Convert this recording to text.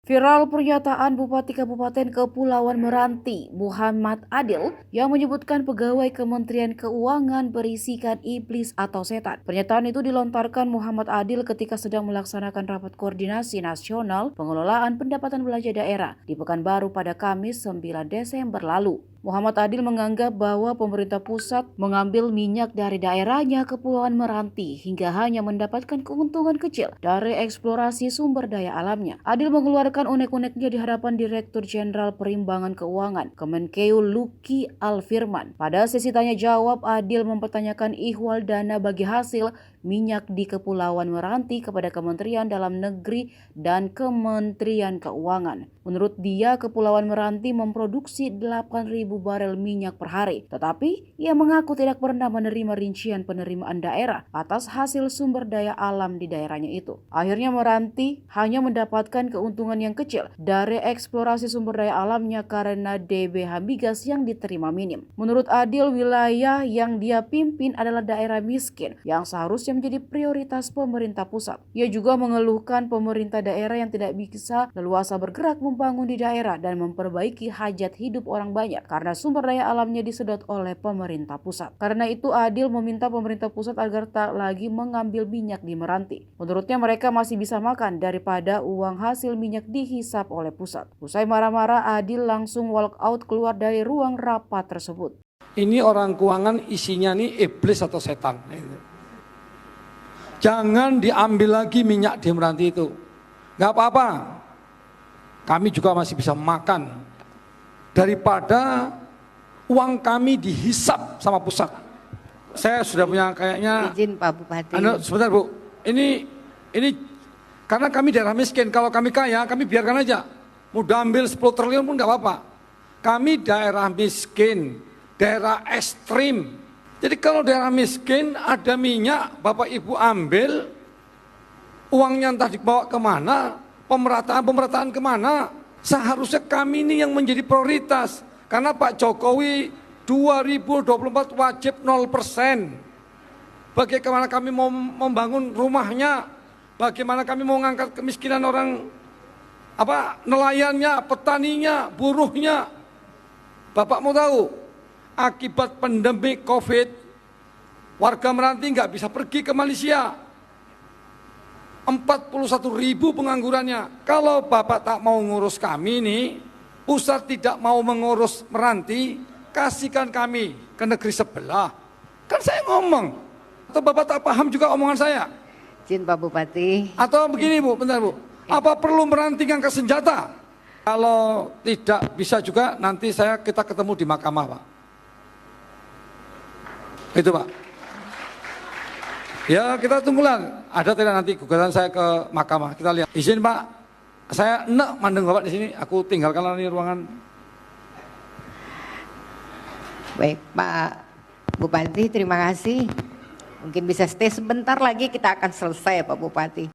Viral pernyataan Bupati Kabupaten Kepulauan Meranti, Muhammad Adil, yang menyebutkan pegawai Kementerian Keuangan berisikan iblis atau setan. Pernyataan itu dilontarkan Muhammad Adil ketika sedang melaksanakan rapat koordinasi nasional pengelolaan pendapatan belanja daerah di Pekanbaru pada Kamis 9 Desember lalu. Muhammad Adil menganggap bahwa pemerintah pusat mengambil minyak dari daerahnya Kepulauan Meranti hingga hanya mendapatkan keuntungan kecil dari eksplorasi sumber daya alamnya. Adil mengeluarkan unek-uneknya di hadapan Direktur Jenderal Perimbangan Keuangan Kemenkeu Luki Alfirman. Pada sesi tanya jawab, Adil mempertanyakan ihwal dana bagi hasil minyak di Kepulauan Meranti kepada Kementerian Dalam Negeri dan Kementerian Keuangan. Menurut dia, Kepulauan Meranti memproduksi 8.000 barel minyak per hari, tetapi ia mengaku tidak pernah menerima rincian penerimaan daerah atas hasil sumber daya alam di daerahnya itu. Akhirnya Meranti hanya mendapatkan keuntungan yang kecil dari eksplorasi sumber daya alamnya karena DBH migas yang diterima minim. Menurut Adil, wilayah yang dia pimpin adalah daerah miskin yang seharusnya menjadi prioritas pemerintah pusat. Ia juga mengeluhkan pemerintah daerah yang tidak bisa leluasa bergerak membangun di daerah dan memperbaiki hajat hidup orang banyak karena sumber daya alamnya disedot oleh pemerintah pusat. Karena itu Adil meminta pemerintah pusat agar tak lagi mengambil minyak di Meranti. Menurutnya mereka masih bisa makan daripada uang hasil minyak dihisap oleh pusat. Usai marah-marah, Adil langsung walk out keluar dari ruang rapat tersebut. Ini orang keuangan isinya nih iblis atau setan. Jangan diambil lagi minyak di Meranti itu. Gak apa-apa. Kami juga masih bisa makan daripada uang kami dihisap sama pusat. Saya sudah punya kayaknya. Izin Pak Bupati. Sebentar Bu, ini karena kami daerah miskin. Kalau kami kaya, kami biarkan aja. Mau ambil 10 triliun pun nggak apa-apa. Kami daerah miskin, daerah ekstrim. Jadi kalau daerah miskin ada minyak, Bapak Ibu ambil, uangnya entah dibawa kemana. Pemerataan kemana? Seharusnya kami ini yang menjadi prioritas. Karena Pak Jokowi 2024 wajib 0%. Bagaimana kami mau membangun rumahnya? Bagaimana kami mau mengangkat kemiskinan orang nelayannya, petaninya, buruhnya? Bapak mau tahu, akibat pandemi COVID, warga Meranti nggak bisa pergi ke Malaysia. 41.000 penganggurannya. Kalau Bapak tak mau ngurus kami nih, pusat tidak mau mengurus Meranti, kasihkan kami ke negeri sebelah. Kan saya ngomong. Atau Bapak tak paham juga omongan saya? Izin Pak Bupati. Atau begini Bu, bentar Bu. Apa perlu Meranti ngangkat senjata? Kalau tidak bisa juga nanti kita ketemu di mahkamah Pak. Itu Pak. Ya kita tunggulah, ada tidak nanti gugatan saya ke mahkamah, kita lihat. Izin Pak, saya enak mandeng Bapak di sini, aku tinggalkan ini ruangan. Baik Pak Bupati, terima kasih. Mungkin bisa stay sebentar lagi, kita akan selesai Pak Bupati.